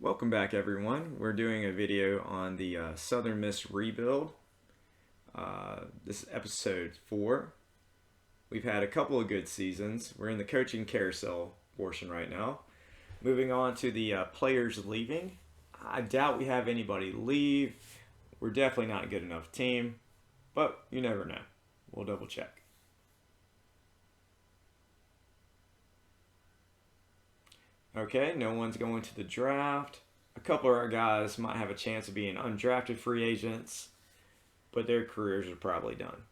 Welcome back, everyone. We're doing a video on the Southern Miss rebuild. This is episode 4. We've had a couple of good seasons. We're in the coaching carousel portion right now. Moving on to the players leaving. I doubt we have anybody leave. We're definitely not a good enough team, but you never know. We'll double check. Okay, no one's going to the draft. A couple of our guys might have a chance of being undrafted free agents, but their careers are probably done.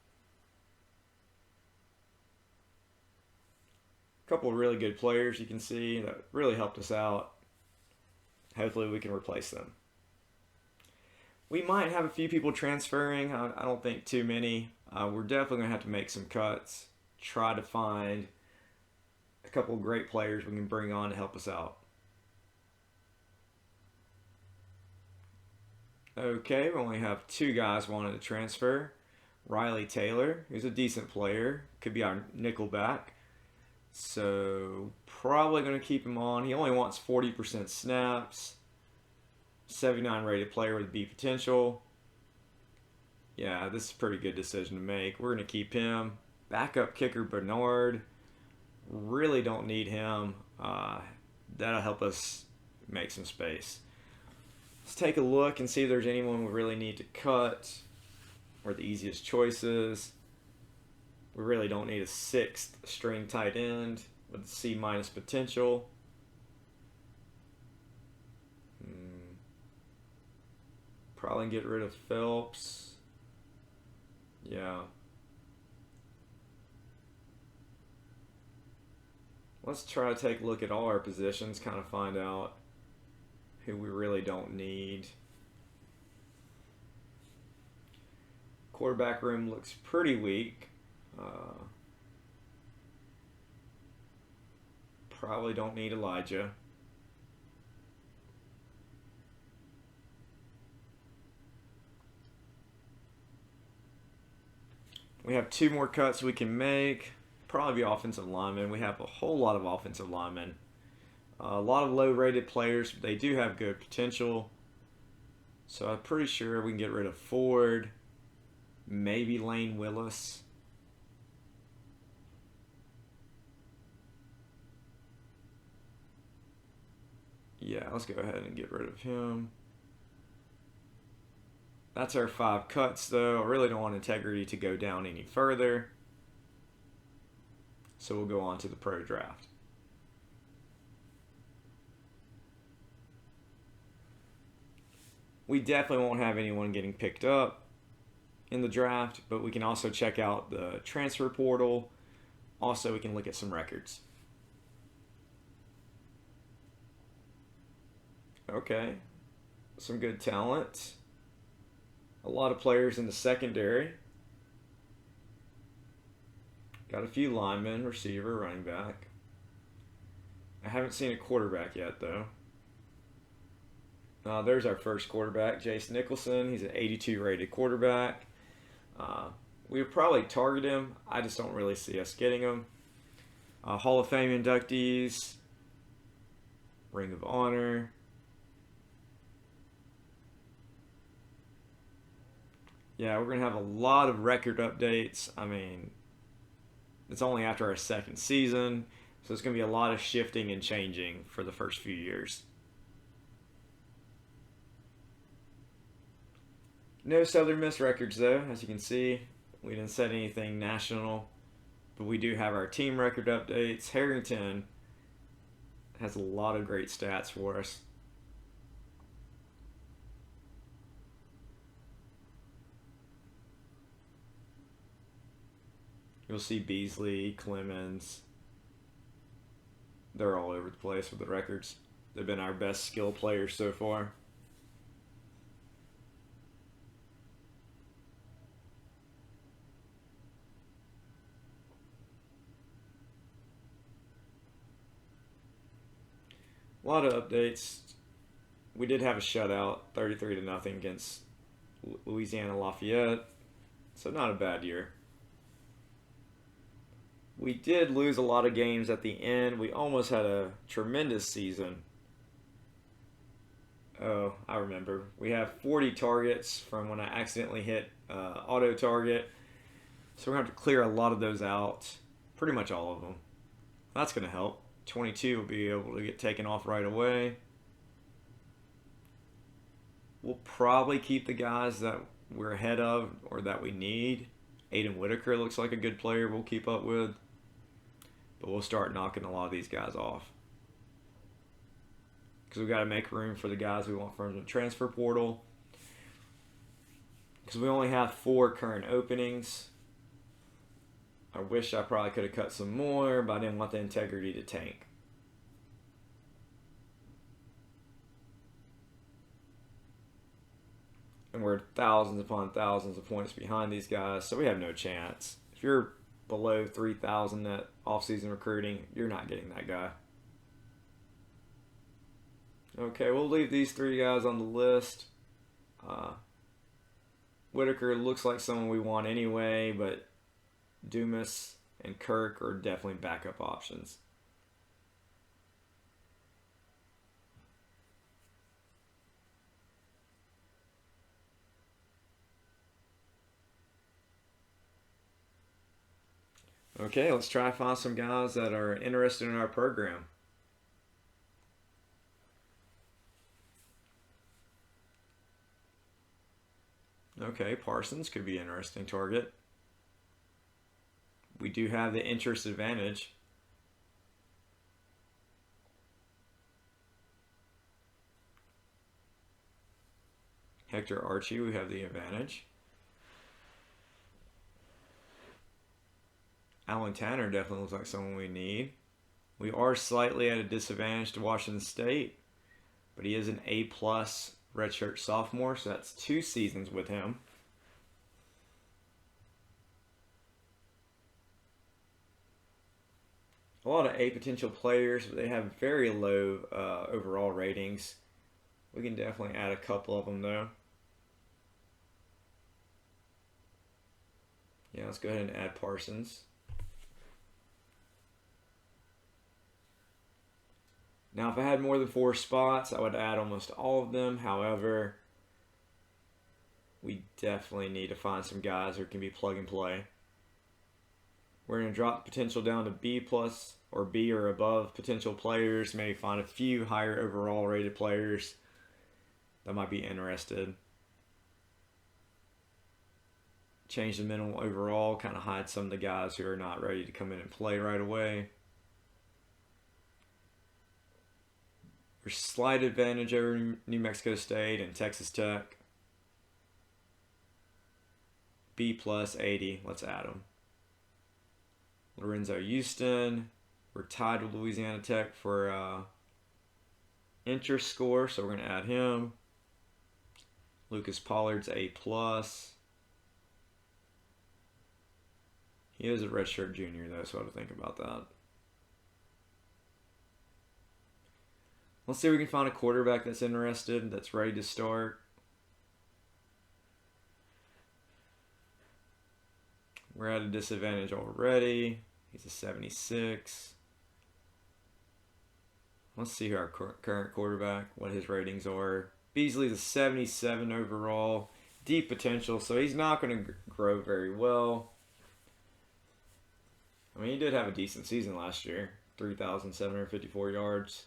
A couple of really good players you can see that really helped us out. Hopefully we can replace them. We might have a few people transferring. I don't think too many. We're definitely going to have to make some cuts. Try to find a couple of great players we can bring on to help us out. Okay, we only have 2 guys wanting to transfer. Riley Taylor, who's a decent player, could be our nickel back. So probably going to keep him on. He only wants 40% snaps. 79 rated player with B potential. Yeah, this is a pretty good decision to make. We're going to keep him. Backup kicker Bernard. Really don't need him. That'll help us make some space. Let's take a look and see if there's anyone we really need to cut or the easiest choices. We really don't need a 6th string tight end with C- potential. Probably get rid of Phelps. Yeah. Let's try to take a look at all our positions, kind of find out who we really don't need. Quarterback room looks pretty weak. Probably don't need Elijah. We have 2 more cuts we can make. Probably be offensive linemen. We have a whole lot of offensive linemen. A lot of low-rated players. They do have good potential. So I'm pretty sure we can get rid of Ford. Maybe Lane Willis. Yeah, let's go ahead and get rid of him. That's our 5 cuts, though. I really don't want integrity to go down any further. So we'll go on to the pro draft. We definitely won't have anyone getting picked up in the draft, but we can also check out the transfer portal. Also, we can look at some records. Okay, some good talent. A lot of players in the secondary. Got a few linemen, receiver, running back. I haven't seen a quarterback yet, though. There's our first quarterback, Jace Nicholson. He's an 82 rated quarterback. We would probably target him. I just don't really see us getting him. Hall of Fame inductees. Ring of Honor. Yeah, we're going to have a lot of record updates. I mean, it's only after our 2nd season, so it's going to be a lot of shifting and changing for the first few years. No Southern Miss records, though. As you can see, we didn't set anything national, but we do have our team record updates. Harrington has a lot of great stats for us. You'll see Beasley, Clemens. They're all over the place with the records. They've been our best skill players so far. A lot of updates. We did have a shutout, 33-0 against Louisiana Lafayette. So not a bad year. We did lose a lot of games at the end. We almost had a tremendous season. Oh, I remember. We have 40 targets from when I accidentally hit auto target. So we're going to have to clear a lot of those out. Pretty much all of them. That's going to help. 22 will be able to get taken off right away. We'll probably keep the guys that we're ahead of or that we need. Aiden Whitaker looks like a good player we'll keep up with. But we'll start knocking a lot of these guys off. Because we've got to make room for the guys we want from the transfer portal. Because we only have 4 current openings. I wish I probably could have cut some more, but I didn't want the integrity to tank. And we're thousands upon thousands of points behind these guys, so we have no chance. If you're below 3,000 at off-season recruiting, you're not getting that guy. Okay, we'll leave these 3 guys on the list. Whitaker looks like someone we want anyway, but Dumas and Kirk are definitely backup options. Okay, let's try to find some guys that are interested in our program. Okay, Parsons could be an interesting target. We do have the interest advantage. Hector Archie, we have the advantage. Alan Tanner definitely looks like someone we need. We are slightly at a disadvantage to Washington State, but he is an A+ redshirt sophomore, so that's 2 seasons with him. A lot of A potential players, but they have very low overall ratings. We can definitely add a couple of them though. Yeah, let's go ahead and add Parsons. Now, if I had more than 4 spots, I would add almost all of them. However, we definitely need to find some guys who can be plug and play. We're going to drop the potential down to B+ or B or above potential players. Maybe find a few higher overall rated players that might be interested. Change the minimum overall, kind of hide some of the guys who are not ready to come in and play right away. There's slight advantage over New Mexico State and Texas Tech. B+ 80, let's add them. Lorenzo Houston, we're tied with Louisiana Tech for interest score, so we're going to add him. Lucas Pollard's A+. He is a redshirt junior though, so I have to think about that. Let's see if we can find a quarterback that's interested, that's ready to start. We're at a disadvantage already. He's a 76. Let's see who our current quarterback, what his ratings are. Beasley's a 77 overall. Deep potential, so he's not going to grow very well. I mean, he did have a decent season last year. 3,754 yards.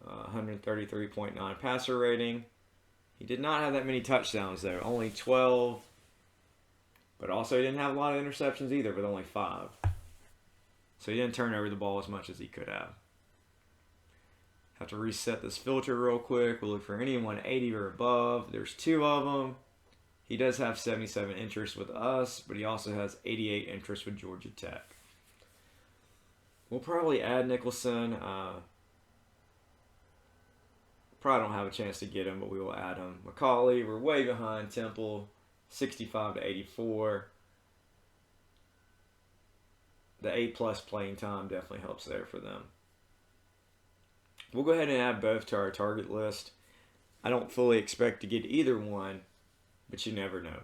133.9 passer rating. He did not have that many touchdowns though, only 12. But also he didn't have a lot of interceptions either, with only 5. So he didn't turn over the ball as much as he could have. Have to reset this filter real quick. We'll look for anyone 80 or above. There's 2 of them. He does have 77 interest with us, but he also has 88 interest with Georgia Tech. We'll probably add Nicholson. Probably don't have a chance to get him, but we will add him. McCauley, we're way behind Temple, 65 to 84. The A+ playing time definitely helps there for them. We'll go ahead and add both to our target list. I don't fully expect to get either one, but you never know.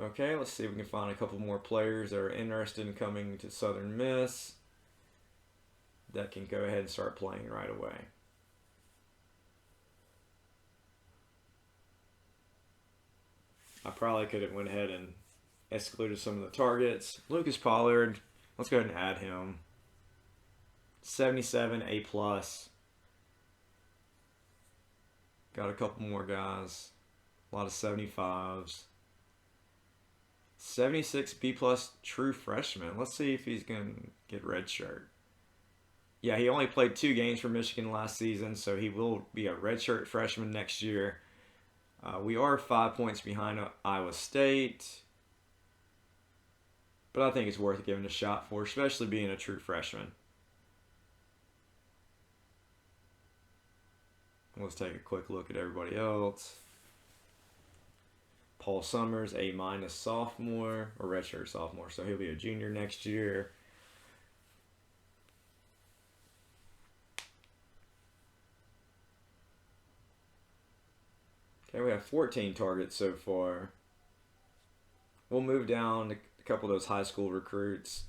Okay, let's see if we can find a couple more players that are interested in coming to Southern Miss. that can go ahead and start playing right away. I probably could have went ahead and excluded some of the targets. Lucas Pollard, let's go ahead and add him. 77, A+. Got a couple more guys. A lot of 75s. 76 B+ true freshman. Let's see if he's going to get red shirt. Yeah, he only played 2 games for Michigan last season, so he will be a redshirt freshman next year. We are 5 points behind Iowa State, but I think it's worth giving a shot for, especially being a true freshman. Let's take a quick look at everybody else. Paul Summers, A- sophomore, or redshirt sophomore, so he'll be a junior next year. Okay, we have 14 targets so far. We'll move down a couple of those high school recruits.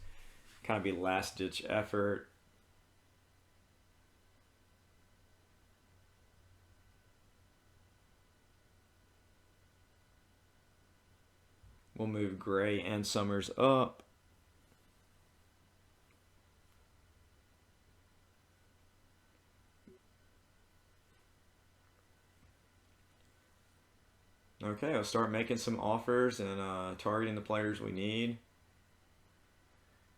Kind of be last-ditch effort. We'll move Gray and Summers up. Okay, I'll start making some offers and targeting the players we need.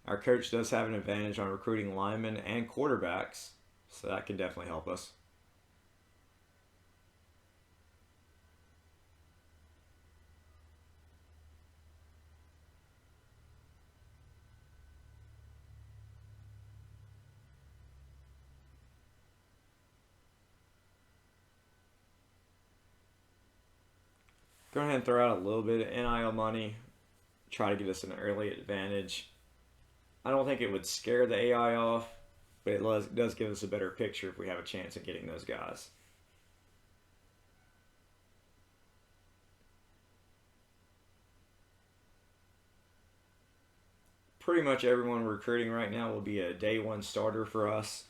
Our coach does have an advantage on recruiting linemen and quarterbacks, so that can definitely help us. Go ahead and throw out a little bit of NIL money. Try to get us an early advantage. I don't think it would scare the AI off, but it does give us a better picture if we have a chance at getting those guys. Pretty much everyone we're recruiting right now will be a day 1 starter for us.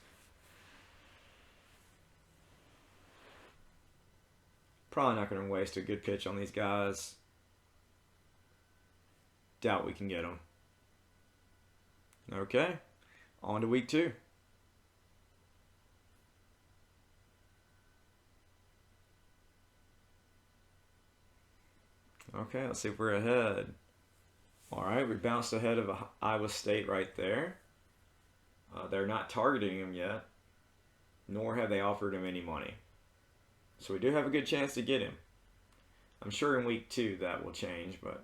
Probably not going to waste a good pitch on these guys. Doubt we can get them. Okay, on to week 2. Okay, let's see if we're ahead. All right, we bounced ahead of Iowa State right there. They're not targeting him yet, nor have they offered him any money. So we do have a good chance to get him. I'm sure in week 2 that will change, but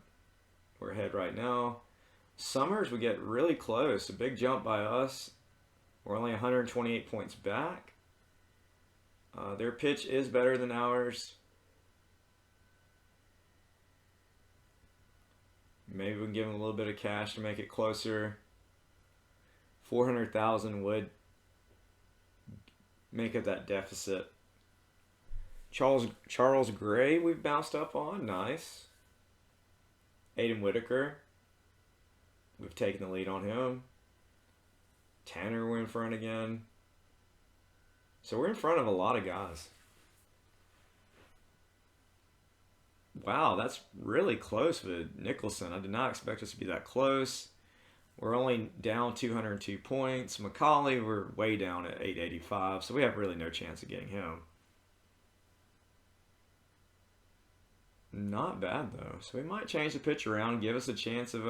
we're ahead right now. Summers, we get really close. A big jump by us. We're only 128 points back. Their pitch is better than ours. Maybe we can give them a little bit of cash to make it closer. 400,000 would make up that deficit. Charles Gray we've bounced up on. Nice. Aiden Whitaker. We've taken the lead on him. Tanner, we're in front again. So we're in front of a lot of guys. Wow, that's really close with Nicholson. I did not expect us to be that close. We're only down 202 points. McCauley, we're way down at 885, so we have really no chance of getting him. Not bad, though. So we might change the pitch around and give us a chance of...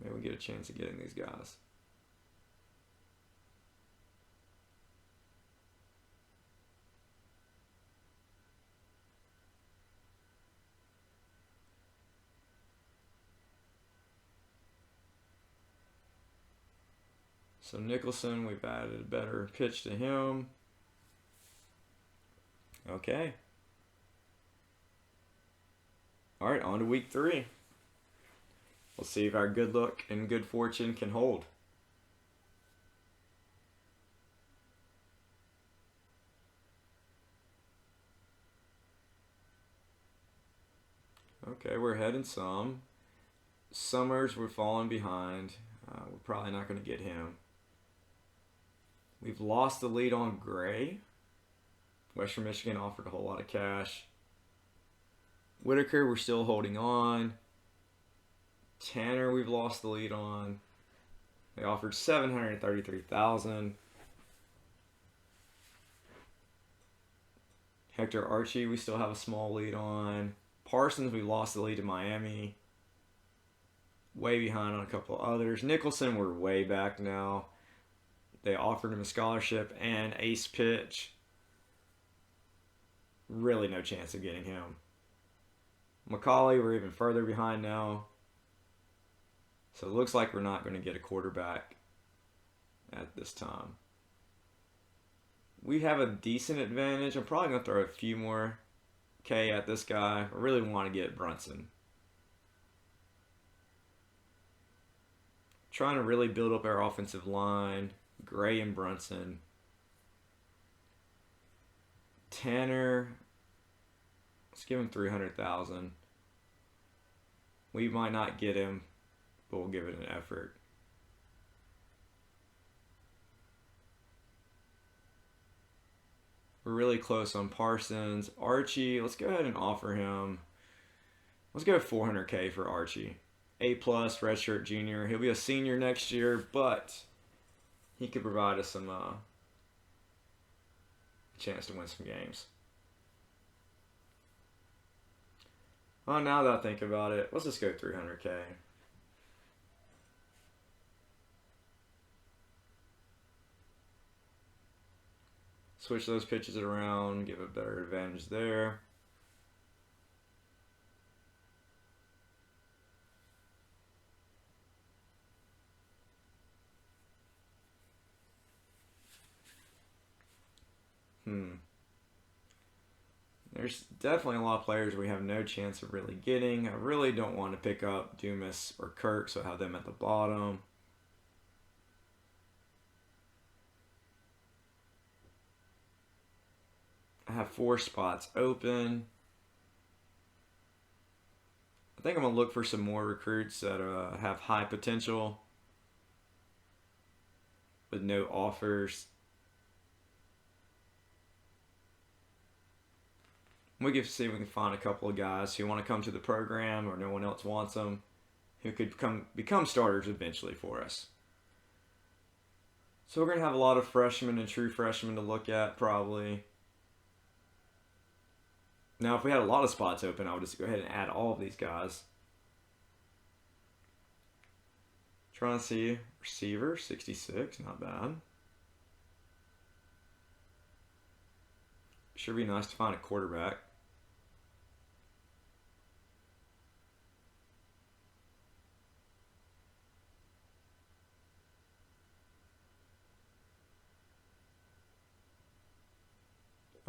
Maybe we get a chance of getting these guys. So Nicholson, we've added a better pitch to him. Okay. All right, on to week 3. Let's see if our good luck and good fortune can hold. Okay, we're ahead in some. Summers, we're falling behind. We're probably not going to get him. We've lost the lead on Gray. Western Michigan offered a whole lot of cash. Whitaker, we're still holding on. Tanner, we've lost the lead on. They offered $733,000. Hector Archie, we still have a small lead on. Parsons, we lost the lead to Miami. Way behind on a couple of others. Nicholson, we're way back now. They offered him a scholarship and ace pitch. Really no chance of getting him. McCauley, we're even further behind now. So it looks like we're not going to get a quarterback at this time. We have a decent advantage. I'm probably going to throw a few more K at this guy. I really want to get Brunson. Trying to really build up our offensive line. Gray and Brunson. Tanner, let's give him $300,000. We might not get him, but we'll give it an effort. We're really close on Parsons. Archie, let's go ahead and offer him. Let's go $400K for Archie. A+, redshirt junior. He'll be a senior next year, but he could provide us some chance to win some games. Well, now that I think about it, let's just go $300K. Switch those pitches around, give a better advantage there. There's definitely a lot of players we have no chance of really getting. I really don't want to pick up Dumas or Kirk, so I have them at the bottom. I have 4 spots open. I think I'm going to look for some more recruits that have high potential with no offers. We can see if we can find a couple of guys who want to come to the program or no one else wants them, who could become starters eventually for us. So we're going to have a lot of freshmen and true freshmen to look at probably. Now, if we had a lot of spots open, I would just go ahead and add all of these guys. Trying to see receiver, 66, not bad. Sure be nice to find a quarterback.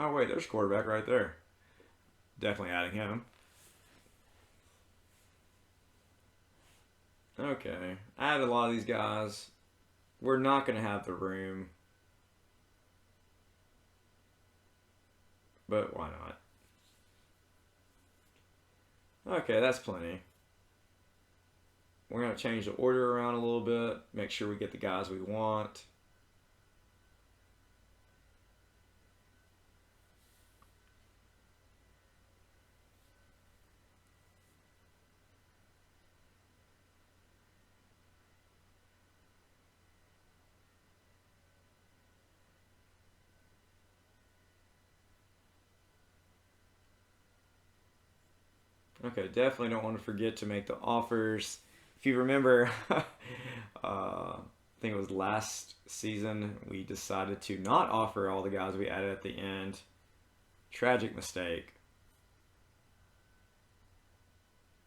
Oh wait, there's a quarterback right there. Definitely adding him. Okay, I added a lot of these guys. We're not going to have the room. But why not? Okay, that's plenty. We're going to change the order around a little bit. Make sure we get the guys we want. Okay, definitely don't want to forget to make the offers. If you remember, I think it was last season, we decided to not offer all the guys we added at the end. Tragic mistake.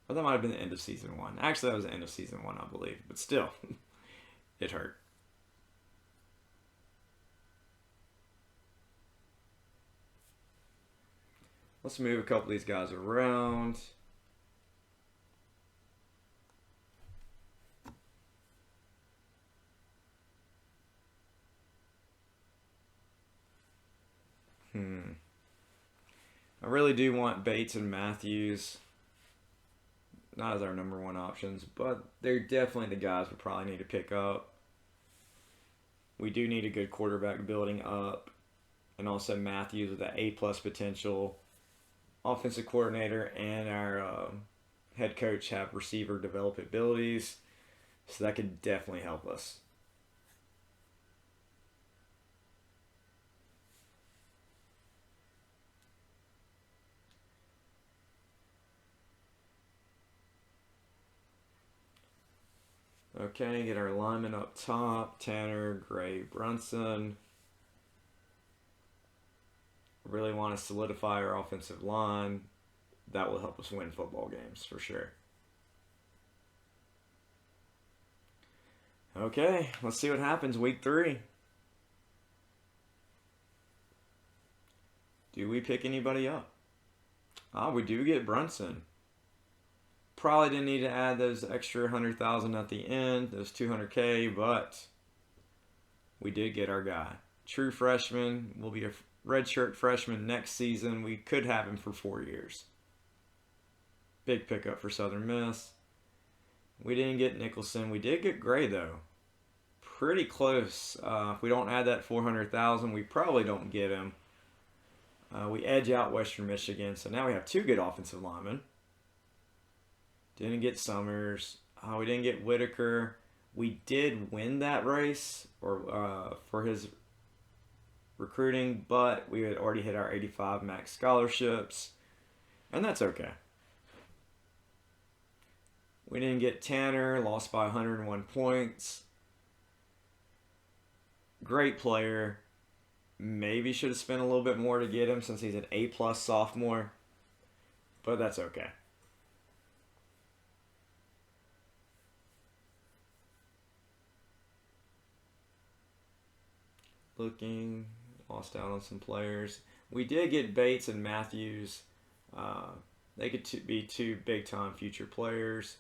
But that might have been the end of season 1. Actually, that was the end of season 1, I believe. But still, it hurt. Let's move a couple of these guys around. I really do want Bates and Matthews. not as our number one options, but they're definitely the guys we probably need to pick up. We do need a good quarterback building up, and also Matthews with that A+ potential. Offensive coordinator and our head coach have receiver develop abilities, so that could definitely help us. Okay, get our linemen up top. Tanner, Gray, Brunson. Really want to solidify our offensive line. That will help us win football games for sure. Okay, let's see what happens week 3. Do we pick anybody up? We do get Brunson. Probably didn't need to add those extra 100,000 at the end, those 200K, but we did get our guy. True freshman, will be a redshirt freshman next season. We could have him for 4 years. Big pickup for Southern Miss. We didn't get Nicholson. We did get Gray, though. Pretty close. If we don't add that 400,000, we probably don't get him. We edge out Western Michigan, so now we have 2 good offensive linemen. Didn't get Summers. We didn't get Whitaker. We did win that race for his recruiting, but we had already hit our 85 max scholarships, and that's okay. We didn't get Tanner, lost by 101 points. Great player. Maybe should have spent a little bit more to get him since he's an A+ sophomore, but that's okay. Looking, lost out on some players. We did get Bates and Matthews. They could be 2 big-time future players.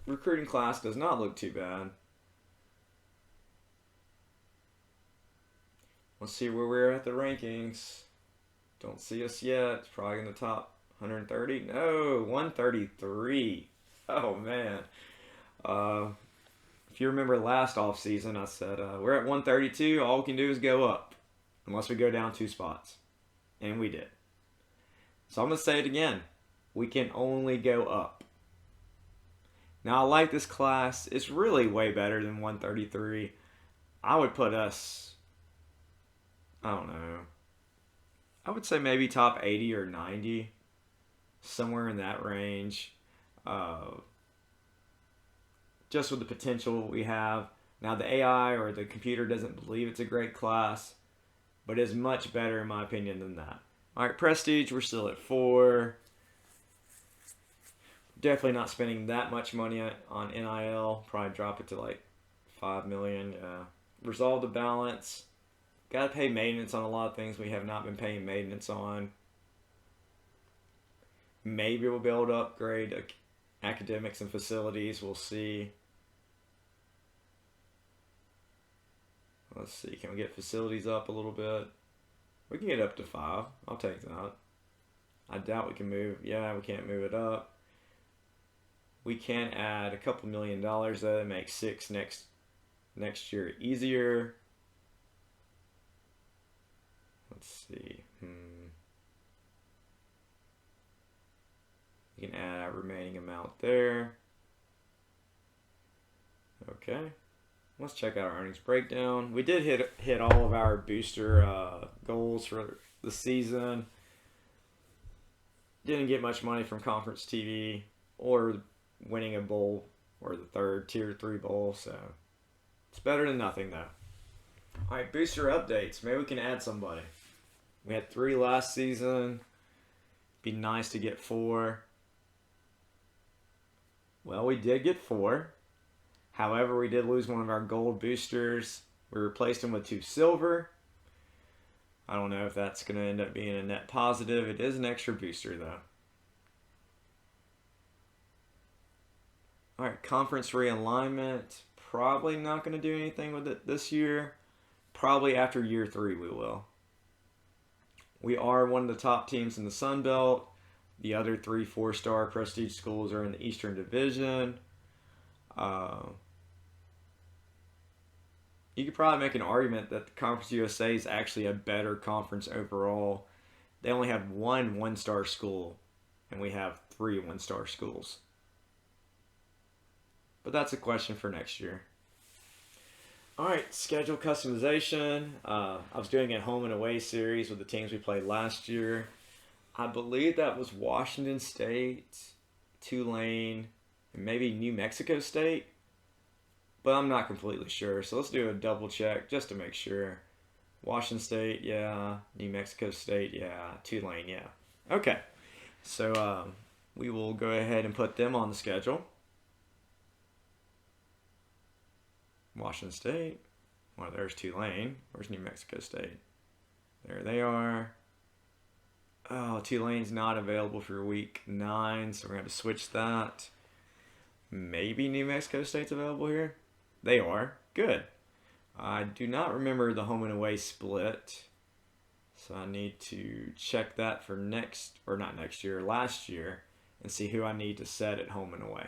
Recruiting class does not look too bad. Let's see where we're at the rankings. Don't see us yet. It's probably in the top 130. No, 133. Oh, man. If you remember last offseason, I said, we're at 132. All we can do is go up. Unless we go down 2 spots. And we did. So I'm going to say it again. We can only go up. Now, I like this class. It's really way better than 133. I would put us, I don't know, I would say maybe top 80 or 90. Somewhere in that range. Just with the potential we have. Now, the AI or the computer doesn't believe it's a great class, but is much better, in my opinion, than that. All right, Prestige, we're still at 4. Definitely not spending that much money on NIL. Probably drop it to like 5 million. Resolve the balance. Got to pay maintenance on a lot of things we have not been paying maintenance on. Maybe we'll be able to upgrade academics and facilities. We'll see. Let's see. Can we get facilities up a little bit? We can get up to 5. I'll take that. I doubt we can move. Yeah, we can't move it up. We can add a couple $1 million though to make 6 next year easier. Let's see. We can add our remaining amount there. Okay. Let's check out our earnings breakdown. We did hit all of our booster goals for the season. Didn't get much money from conference TV or winning a bowl or the 3rd tier 3 bowl, so it's better than nothing though. All right, booster updates. Maybe we can add somebody. We had 3 last season. Be nice to get 4. Well, we did get 4. However, we did lose one of our gold boosters. We replaced him with 2 silver. I don't know if that's going to end up being a net positive. It is an extra booster, though. All right, conference realignment. Probably not going to do anything with it this year. Probably after year 3 we will. We are one of the top teams in the Sun Belt. The other three 4-star prestige schools are in the Eastern Division. Uh, you could probably make an argument that the Conference USA is actually a better conference overall. They only have one 1-star school, and we have three 1-star schools. But that's a question for next year. All right, schedule customization. I was doing a home and away series with the teams we played last year. I believe that was Washington State, Tulane, and maybe New Mexico State. But I'm not completely sure. So let's do a double check just to make sure. Washington State, yeah. New Mexico State, yeah. Tulane, yeah. Okay. So we will go ahead and put them on the schedule. Washington State. Well, there's Tulane. Where's New Mexico State? There they are. Oh, Tulane's not available for week 9, so we're going to have to switch that. Maybe New Mexico State's available here? They are. Good. I do not remember the home and away split, so I need to check that for last year, and see who I need to set at home and away.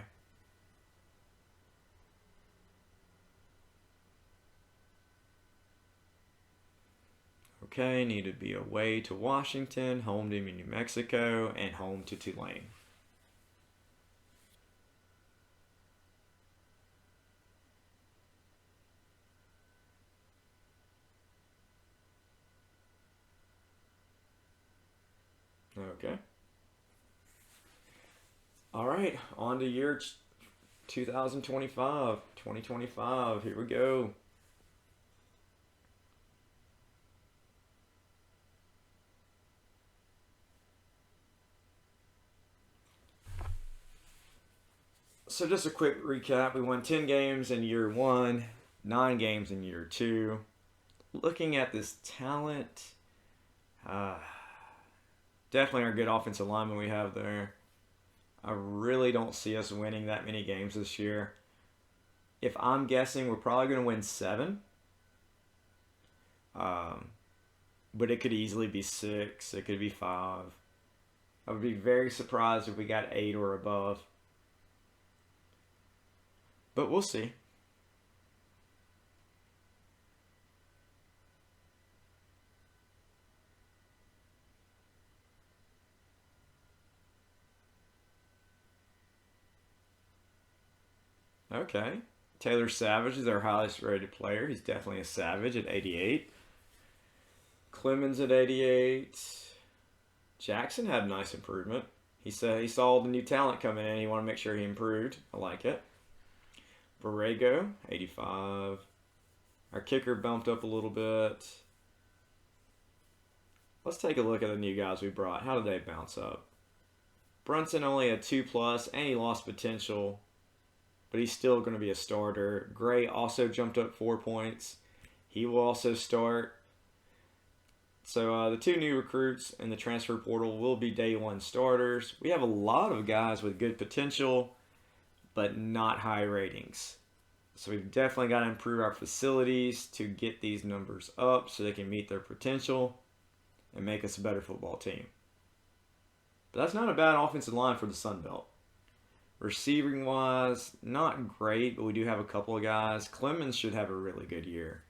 Okay, need to be away to Washington, home to New Mexico, and home to Tulane. Okay. All right, on to year 2025. 2025, here we go. So just a quick recap. We won 10 games in year 1, 9 games in year 2. Looking at this talent, definitely our good offensive lineman we have there. I really don't see us winning that many games this year. If I'm guessing, we're probably going to win 7. But it could easily be 6. It could be 5. I would be very surprised if we got 8 or above. But we'll see. Okay. Taylor Savage is our highest rated player. He's definitely a Savage at 88. Clemens at 88. Jackson had a nice improvement. He said he saw the new talent coming in. He wanted to make sure he improved. I like it. Borrego, 85. Our kicker bumped up a little bit. Let's take a look at the new guys we brought. How did they bounce up? Brunson only had 2+, and he lost potential, but he's still going to be a starter. Gray also jumped up 4 points. He will also start. So the 2 new recruits in the transfer portal will be day 1 starters. We have a lot of guys with good potential, but not high ratings. So we've definitely got to improve our facilities to get these numbers up so they can meet their potential and make us a better football team. But that's not a bad offensive line for the Sun Belt. Receiving wise, not great, but we do have a couple of guys. Clemens should have a really good year.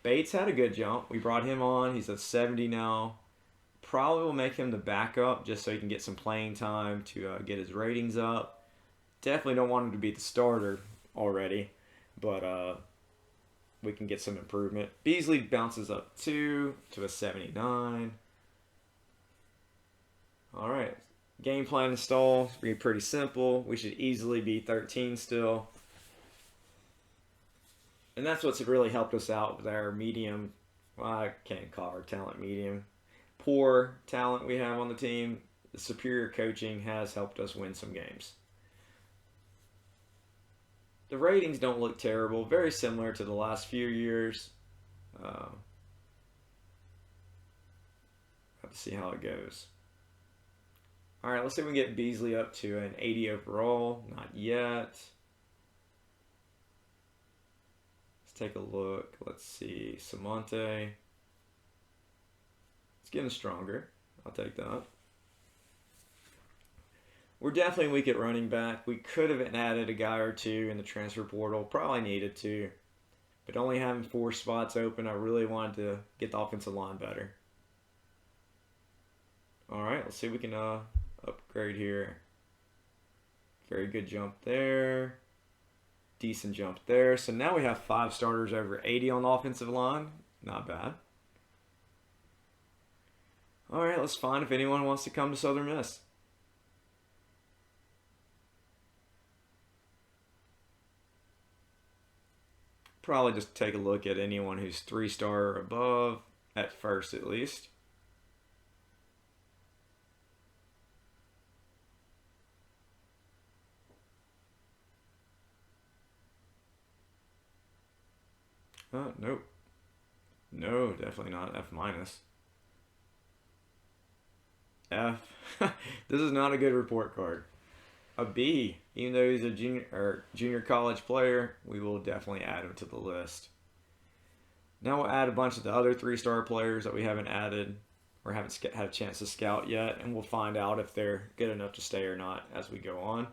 Bates had a good jump. We brought him on. He's at 70 now. Probably will make him the backup just so he can get some playing time to get his ratings up. Definitely don't want him to be the starter already, but we can get some improvement. Beasley bounces up 2 to a 79. All right. Game plan install. It's going to be pretty simple. We should easily be 13 still. And that's what's really helped us out with our medium. Well, I can't call our talent medium. Poor talent we have on the team. The superior coaching has helped us win some games. The ratings don't look terrible. Very similar to the last few years. Have to see how it goes. All right, let's see if we can get Beasley up to an 80 overall. Not yet. Let's take a look. Let's see. Samonte. It's getting stronger. I'll take that. We're definitely weak at running back. We could have added a guy or two in the transfer portal. Probably needed to. But only having 4 spots open, I really wanted to get the offensive line better. Alright, let's see if we can upgrade here. Very good jump there. Decent jump there. So now we have 5 starters over 80 on the offensive line. Not bad. Alright, let's find if anyone wants to come to Southern Miss. Probably just take a look at anyone who's 3-star or above, at first at least. Nope. No, definitely not F minus. F. This is not a good report card. A B, even though he's a junior college player, we will definitely add him to the list. Now we'll add a bunch of the other 3-star players that we haven't added or haven't had a chance to scout yet, and we'll find out if they're good enough to stay or not as we go on.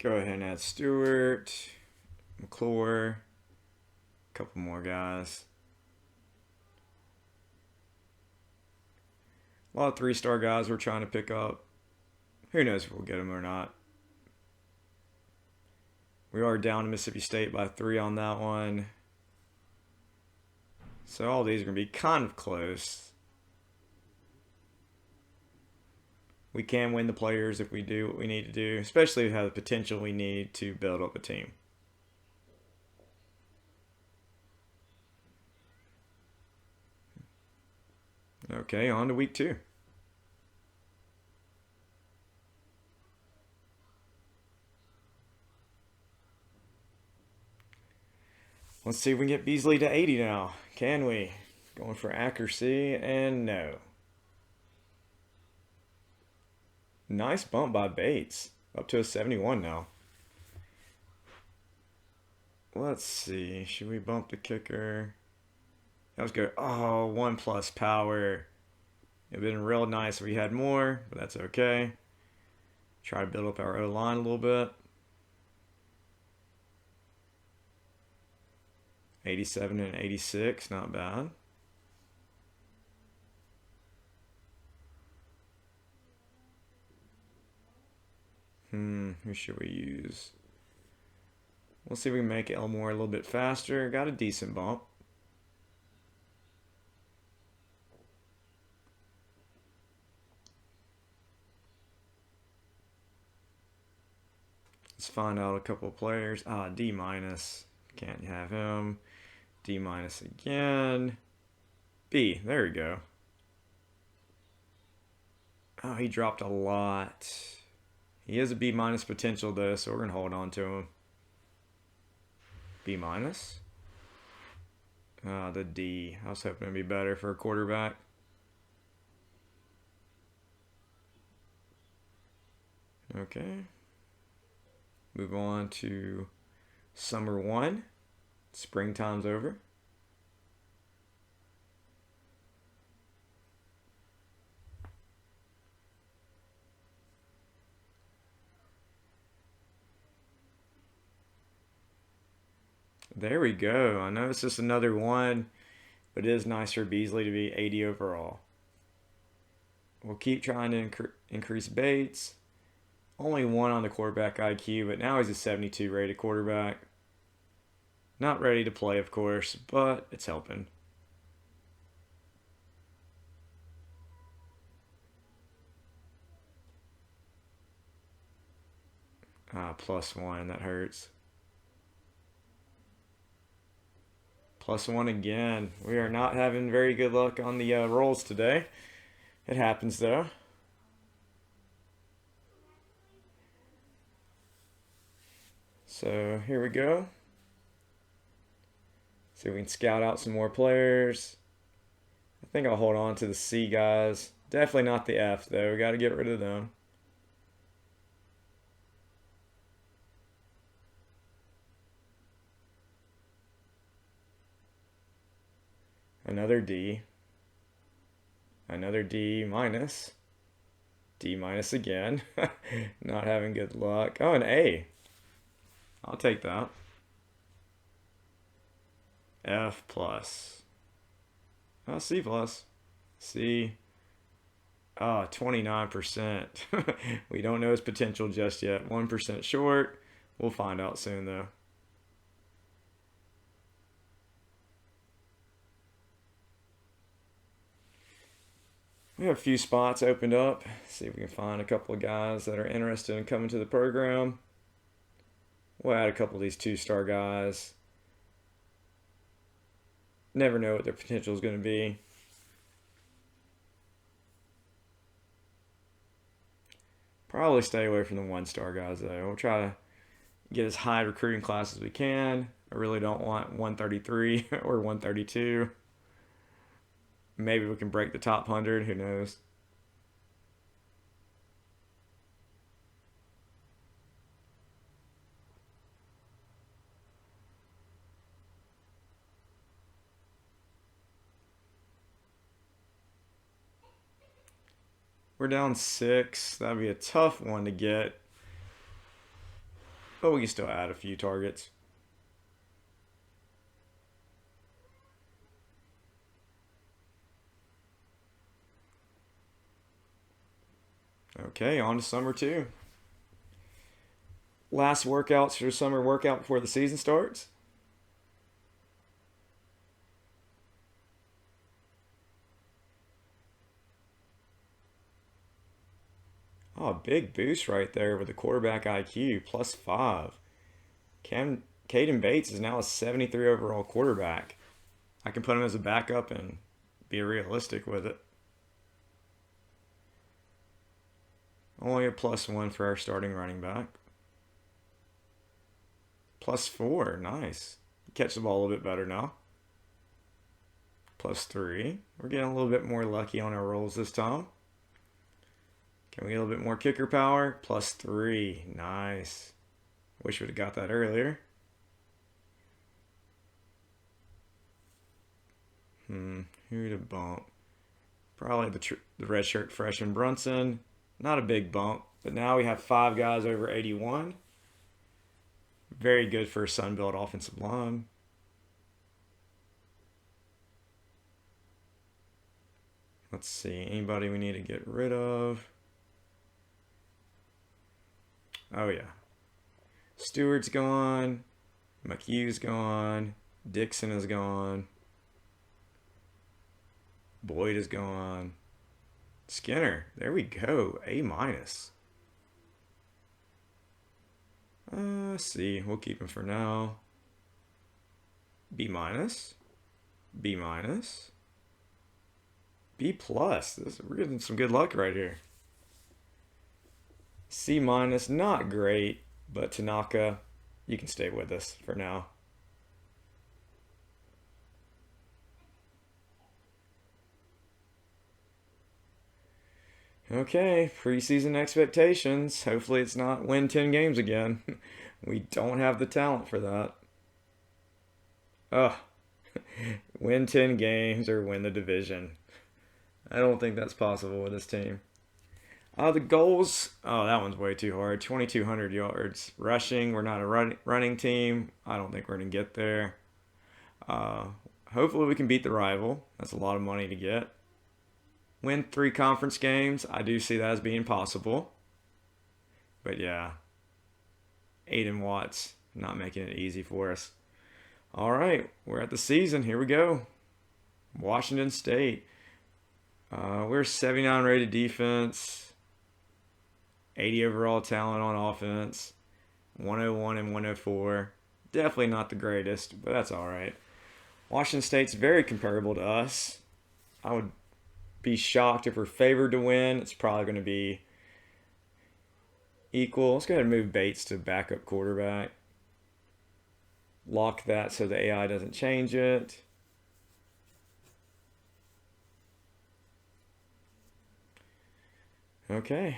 Go ahead and add Stewart, McClure, a couple more guys. A lot of 3-star guys we're trying to pick up. Who knows if we'll get them or not. We are down to Mississippi State by 3 on that one. So all these are going to be kind of close. We can win the players if we do what we need to do, especially if we have the potential we need to build up a team. Okay, on to week 2. Let's see if we can get Beasley to 80 now. Can we? Going for accuracy, and no. Nice bump by Bates. Up to a 71 now. Let's see. Should we bump the kicker? That was good. Oh, 1+ power. It would have been real nice if we had more, but that's okay. Try to build up our O-line a little bit. 87 and 86, not bad. Who should we use? We'll see if we can make Elmore a little bit faster. Got a decent bump. Let's find out a couple of players. D-. Can't have him. D- again. B. There we go. Oh, he dropped a lot. He has a B- potential though, so we're going to hold on to him. B-. The D. I was hoping it'd be better for a quarterback. Okay. Move on to summer 1. Springtime's over. There we go. I know it's just another 1, but it is nice for Beasley to be 80 overall. We'll keep trying to increase Bates. Only 1 on the quarterback IQ, but now he's a 72 rated quarterback. Not ready to play, of course, but it's helping. +1, that hurts. +1 again. We are not having very good luck on the rolls today. It happens though. So here we go. See if we can scout out some more players. I think I'll hold on to the C guys. Definitely not the F, though. We got to get rid of them. Another D. Another D minus. D minus again. Not having good luck. Oh, an A. I'll take that. F plus. Oh, C plus. C. Oh, 29%. We don't know his potential just yet. 1% short. We'll find out soon, though. We have a few spots opened up. See if we can find a couple of guys that are interested in coming to the program. We'll add a couple of these 2-star guys. Never know what their potential is going to be. Probably stay away from the 1-star guys, though. We'll try to get as high recruiting class as we can. I really don't want 133 or 132. Maybe we can break the top 100. Who knows? We're down 6. That'd be a tough one to get. But we can still add a few targets. Okay, on to summer 2. Last workouts for summer workout before the season starts. Oh, big boost right there with the quarterback IQ, +5. Caden Bates is now a 73 overall quarterback. I can put him as a backup and be realistic with it. Only a +1 for our starting running back. +4, nice. Catch the ball a little bit better now. +3. We're getting a little bit more lucky on our rolls this time. Can we get a little bit more kicker power? +3, nice. Wish we'd have got that earlier. Who to bump? Probably the redshirt freshman Brunson. Not a big bump, but now we have 5 guys over 81. Very good for a Sunbelt offensive line. Let's see, anybody we need to get rid of? Oh yeah. Stewart's gone. McHugh's gone. Dixon is gone. Boyd is gone. Skinner, there we go, A-. C, we'll keep him for now. B-, B-, B+. We're getting some good luck right here. C-, not great, but Tanaka, you can stay with us for now. Okay, preseason expectations. Hopefully it's not win 10 games again. We don't have the talent for that. Ugh. Win 10 games or win the division. I don't think that's possible with this team. The goals. Oh, that one's way too hard. 2,200 yards rushing. We're not a running team. I don't think we're going to get there. Hopefully we can beat the rival. That's a lot of money to get. Win 3 conference games. I do see that as being possible. But yeah, Aiden Watts not making it easy for us. All right, we're at the season. Here we go. Washington State. We're 79 rated defense. 80 overall talent on offense. 101 and 104. Definitely not the greatest, but that's all right. Washington State's very comparable to us. I would be shocked if we're favored to win. It's probably going to be equal. Let's go ahead and move Bates to backup quarterback. Lock that so the AI doesn't change it. Okay,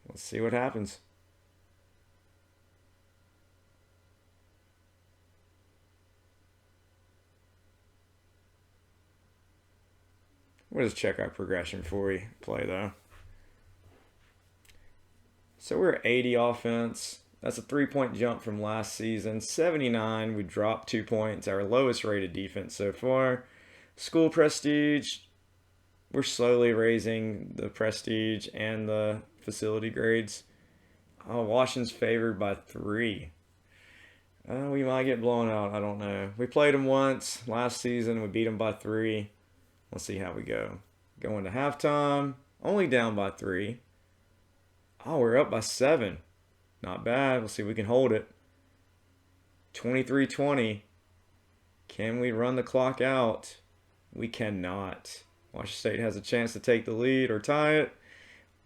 let's see what happens. We'll just check our progression before we play, though. So we're 80 offense. That's a 3-point jump from last season. 79, we dropped 2 points. Our lowest rated defense so far. School prestige, we're slowly raising the prestige and the facility grades. Oh, Washington's favored by 3. We might get blown out. I don't know. We played them once last season. We beat them by 3. Let's see how we go. Going to halftime. Only down by 3. Oh, we're up by 7. Not bad. We'll see if we can hold it. 23-20. Can we run the clock out? We cannot. Washington State has a chance to take the lead or tie it.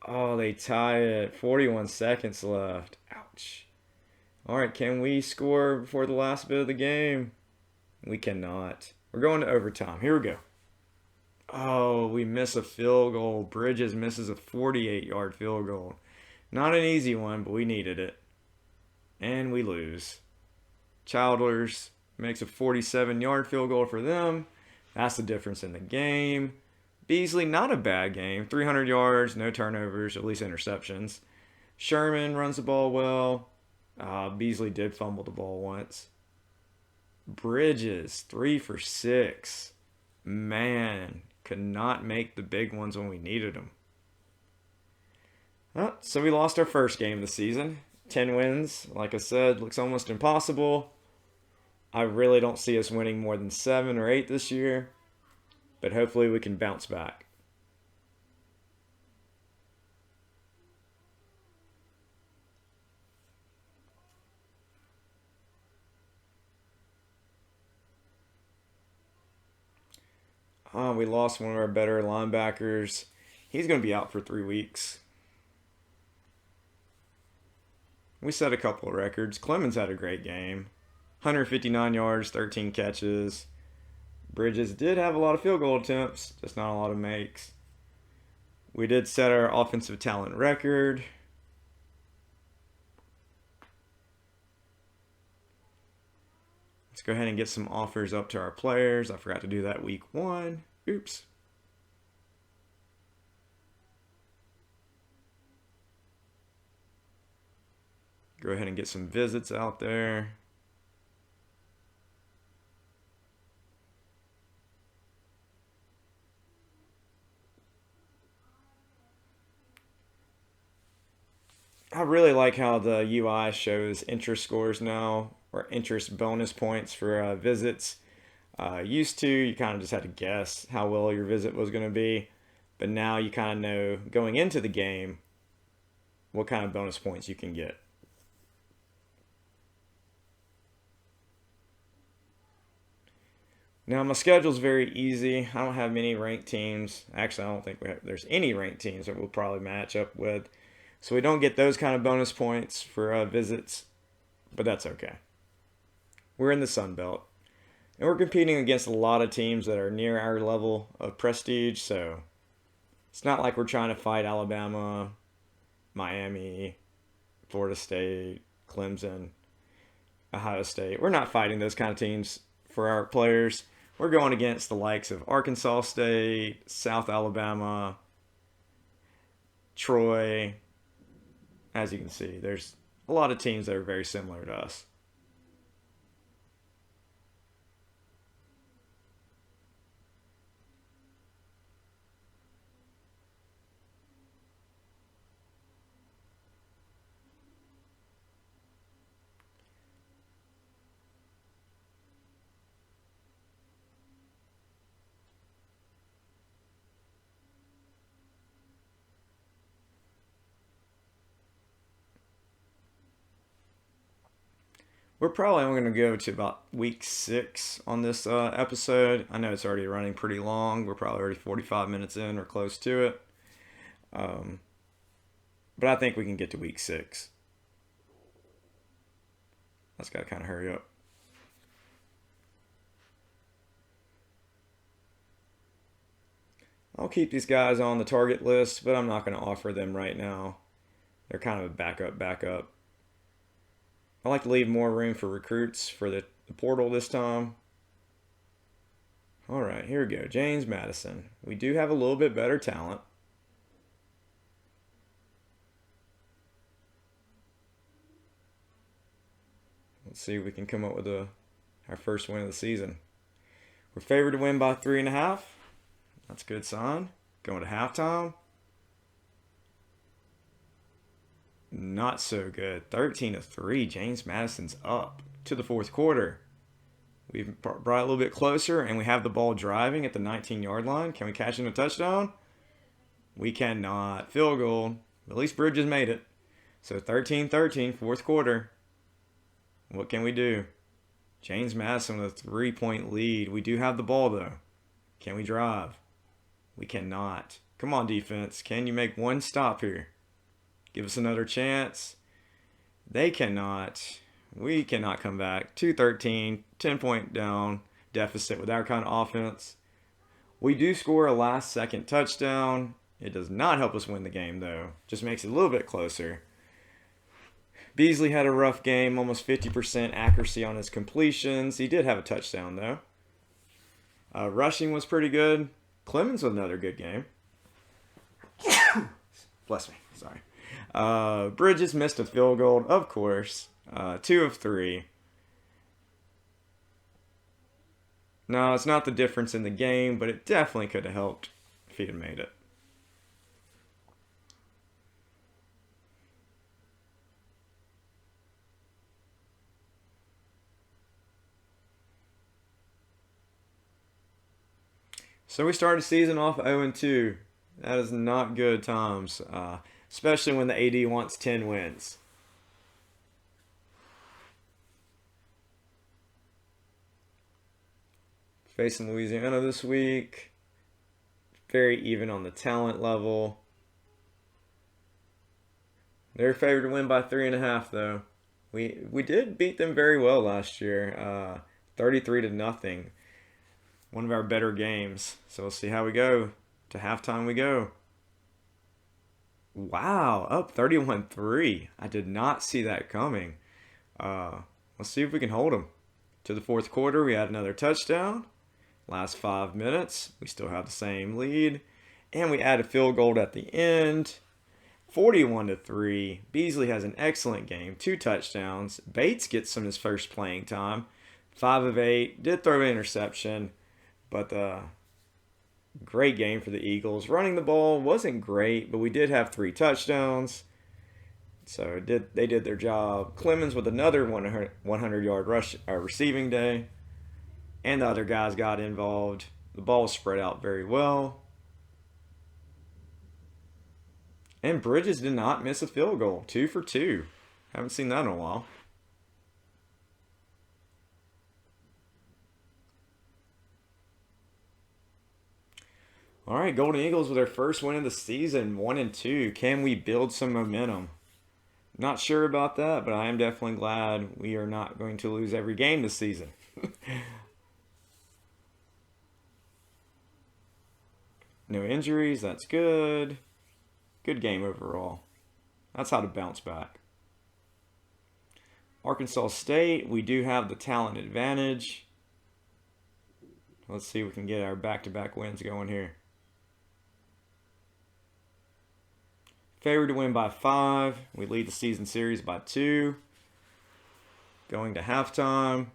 Oh, they tie it. 41 seconds left. Ouch. All right, can we score before the last bit of the game? We cannot. We're going to overtime. Here we go. Oh, we miss a field goal. Bridges misses a 48-yard field goal. Not an easy one, but we needed it. And we lose. Childers makes a 47-yard field goal for them. That's the difference in the game. Beasley, not a bad game. 300 yards, no turnovers, at least interceptions. Sherman runs the ball well. Beasley did fumble the ball once. Bridges, 3 for 6. Man, could not make the big ones when we needed them. So we lost our first game of the season. 10 wins, like I said, looks almost impossible. I really don't see us winning more than 7 or 8 this year, but hopefully we can bounce back. We lost one of our better linebackers. He's going to be out for 3 weeks. We set a couple of records. Clemens had a great game. 159 yards, 13 catches. Bridges did have a lot of field goal attempts, just not a lot of makes. We did set our offensive talent record. Let's go ahead and get some offers up to our players. I forgot to do that week 1. Oops. Go ahead and get some visits out there. I really like how the UI shows interest scores now, or interest bonus points for visits. Used to, you kind of just had to guess how well your visit was going to be, but now you kind of know going into the game what kind of bonus points you can get. Now, my schedule's very easy. I don't have many ranked teams. Actually, I don't think there's any ranked teams that we'll probably match up with. So we don't get those kind of bonus points for visits, but that's okay. We're in the Sun Belt, and we're competing against a lot of teams that are near our level of prestige, so it's not like we're trying to fight Alabama, Miami, Florida State, Clemson, Ohio State. We're not fighting those kind of teams for our players. We're going against the likes of Arkansas State, South Alabama, Troy. As you can see, there's a lot of teams that are very similar to us. We're probably only going to go to about week 6 on this episode. I know it's already running pretty long. We're probably already 45 minutes in or close to it. But I think we can get to week 6. I just got to kind of hurry up. I'll keep these guys on the target list, but I'm not going to offer them right now. They're kind of a backup. I like to leave more room for recruits for the portal this time. All right, here we go. James Madison. We do have a little bit better talent. Let's see if we can come up with our first win of the season. We're favored to win by 3.5. That's a good sign. Going to halftime. Not so good. 13-3. James Madison's up to the fourth quarter. We've brought it a little bit closer, and we have the ball driving at the 19-yard line. Can we cash in a touchdown? We cannot. Field goal. At least Bridges made it. So 13-13, fourth quarter. What can we do? James Madison with a 3-point lead. We do have the ball, though. Can we drive? We cannot. Come on, defense. Can you make one stop here? Give us another chance. They cannot. We cannot come back. 2-13, 10-point down deficit with our kind of offense. We do score a last-second touchdown. It does not help us win the game, though. Just makes it a little bit closer. Beasley had a rough game, almost 50% accuracy on his completions. He did have a touchdown, though. Rushing was pretty good. Clemens with another good game. Bless me. Sorry. Bridges missed a field goal, of course. 2 of 3. No, it's not the difference in the game, but it definitely could have helped if he'd have made it. So we started the season off 0-2. That is not good times, especially when the AD wants 10 wins. Facing Louisiana this week. Very even on the talent level. They're favored to win by 3.5, though. We did beat them very well last year, 33-0. One of our better games. So we'll see how we go. To halftime we go. Wow, up 31-3. I did not see that coming. Let's see if we can hold them. To the fourth quarter, we had another touchdown. Last 5 minutes, we still have the same lead. And we add a field goal at the end. 41-3. Beasley has an excellent game. 2 touchdowns. Bates gets some of his first playing time. 5 of 8. Did throw an interception. But great game for the Eagles. Running the ball wasn't great, but we did have 3 touchdowns. So they did their job. Clemens with another 100-yard receiving day. And the other guys got involved. The ball was spread out very well. And Bridges did not miss a field goal. 2 for 2. Haven't seen that in a while. All right, Golden Eagles with their first win of the season, 1-2. Can we build some momentum? Not sure about that, but I am definitely glad we are not going to lose every game this season. No injuries, that's good. Good game overall. That's how to bounce back. Arkansas State, we do have the talent advantage. Let's see if we can get our back-to-back wins going here. Favored to win by 5. We lead the season series by 2. Going to halftime.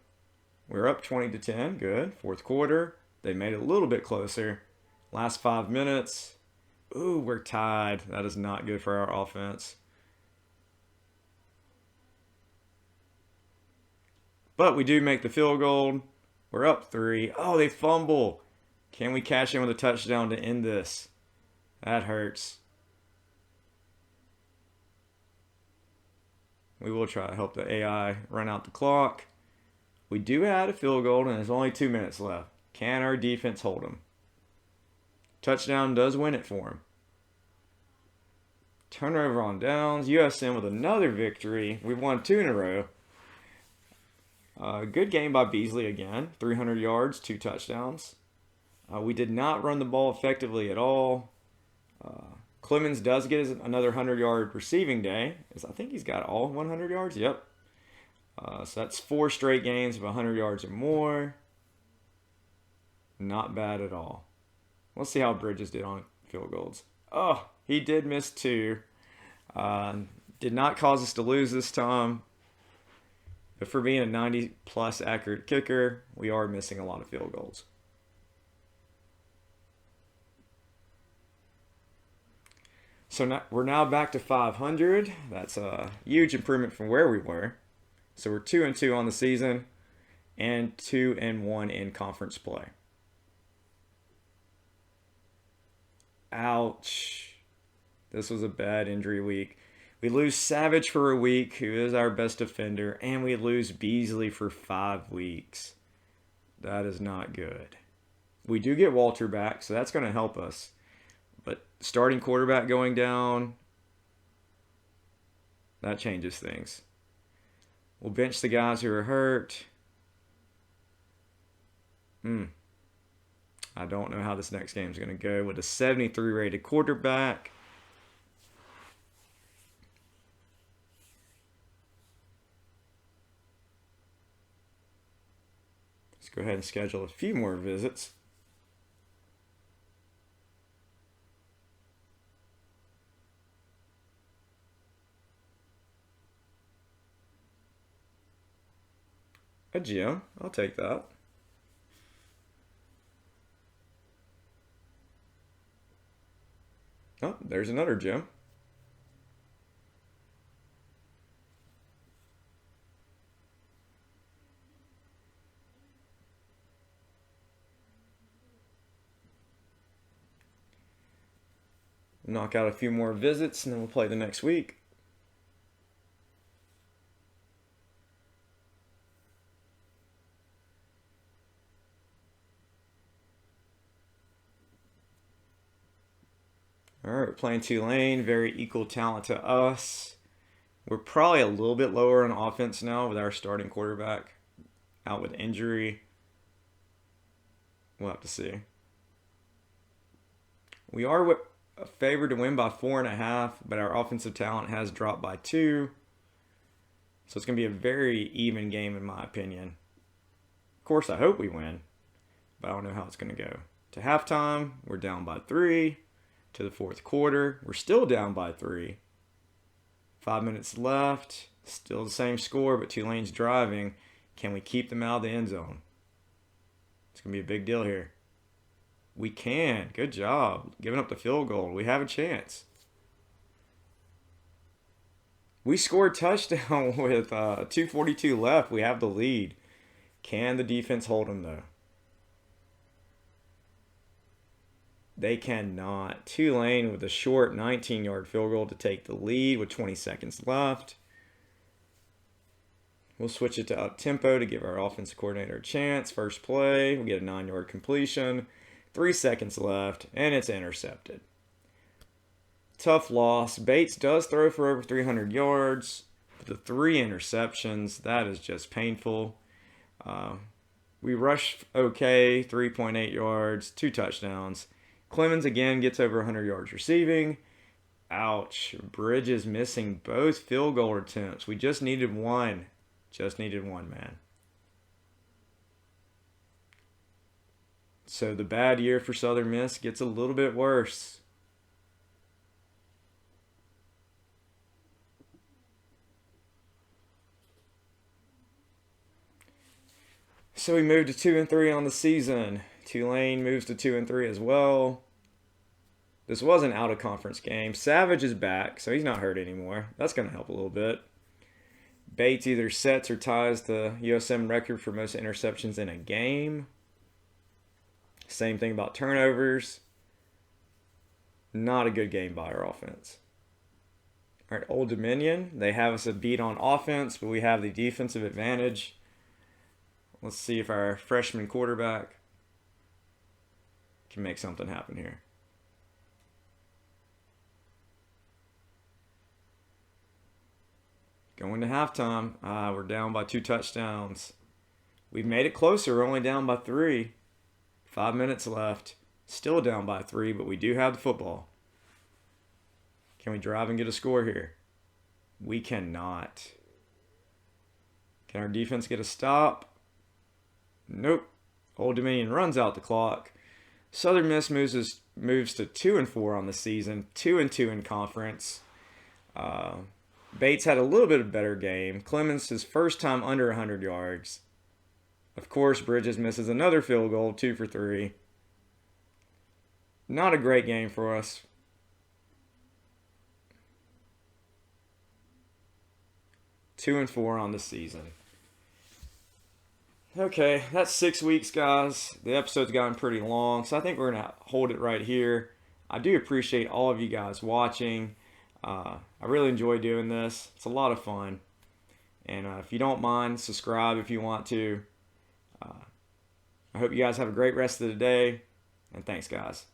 We're up 20-10. Good. Fourth quarter. They made it a little bit closer. Last 5 minutes. Ooh, we're tied. That is not good for our offense. But we do make the field goal. We're up 3. Oh, they fumble. Can we cash in with a touchdown to end this? That hurts. We will try to help the AI run out the clock. We do add a field goal, and there's only 2 minutes left. Can our defense hold them? Touchdown does win it for them. Turnover on downs. USM with another victory. We've won 2 in a row. Good game by Beasley again. 300 yards, 2 touchdowns. We did not run the ball effectively at all. Clemens does get another 100-yard receiving day. I think he's got all 100 yards. Yep. So that's 4 straight games of 100 yards or more. Not bad at all. Let's see how Bridges did on field goals. Oh, he did miss 2. Did not cause us to lose this time. But for being a 90-plus accurate kicker, we are missing a lot of field goals. So we're now back to 500. That's a huge improvement from where we were. So we're 2-2 on the season and 2-1 in conference play. Ouch. This was a bad injury week. We lose Savage for a week, who is our best defender, and we lose Beasley for 5 weeks. That is not good. We do get Walter back, so that's going to help us. But starting quarterback going down, that changes things. We'll bench the guys who are hurt. I don't know how this next game is going to go with a 73 rated quarterback. Let's go ahead and schedule a few more visits. A gym. I'll take that. Oh, there's another gym. Knock out a few more visits and then we'll play the next week. All right, we're playing Tulane, very equal talent to us. We're probably a little bit lower on offense now with our starting quarterback out with injury. We'll have to see. We are favored to win by 4.5, but our offensive talent has dropped by 2. So it's going to be a very even game in my opinion. Of course, I hope we win, but I don't know how it's going to go. To halftime, we're down by 3. To the 4th quarter, we're still down by 3. 5 minutes left, still the same score, but Tulane's driving. Can we keep them out of the end zone? It's going to be a big deal here. We can. Good job. Giving up the field goal. We have a chance. We scored touchdown with 2:42 left. We have the lead. Can the defense hold them, though? They cannot. Tulane with a short 19-yard field goal to take the lead with 20 seconds left. We'll switch it to up-tempo to give our offensive coordinator a chance. First play, we get a 9-yard completion. 3 seconds left, and it's intercepted. Tough loss. Bates does throw for over 300 yards. But the 3 interceptions, that is just painful. We rushed okay, 3.8 yards, 2 touchdowns. Clemens again gets over 100 yards receiving. Ouch. Bridges missing both field goal attempts. We just needed one. Just needed one, man. So the bad year for Southern Miss gets a little bit worse. So we moved to 2-3 on the season. Tulane moves to 2-3 as well. This was an out-of-conference game. Savage is back, so he's not hurt anymore. That's going to help a little bit. Bates either sets or ties the USM record for most interceptions in a game. Same thing about turnovers. Not a good game by our offense. All right, Old Dominion. They have us a beat on offense, but we have the defensive advantage. Let's see if our freshman quarterback can make something happen here. Going to halftime. We're down by 2 touchdowns. We've made it closer. We're only down by 3. 5 minutes left. Still down by 3, but we do have the football. Can we drive and get a score here? We cannot. Can our defense get a stop? Nope. Old Dominion runs out the clock. Southern Miss moves to 2-4 on the season, 2-2 in conference. Bates had a little bit of a better game. Clemens, his first time under 100 yards. Of course, Bridges misses another field goal, 2 for 3. Not a great game for us. Two and 4 on the season. Okay, that's 6 weeks, guys. The episode's gotten pretty long, so I think we're going to hold it right here. I do appreciate all of you guys watching. I really enjoy doing this. It's a lot of fun. And if you don't mind, subscribe if you want to. I hope you guys have a great rest of the day. And thanks, guys.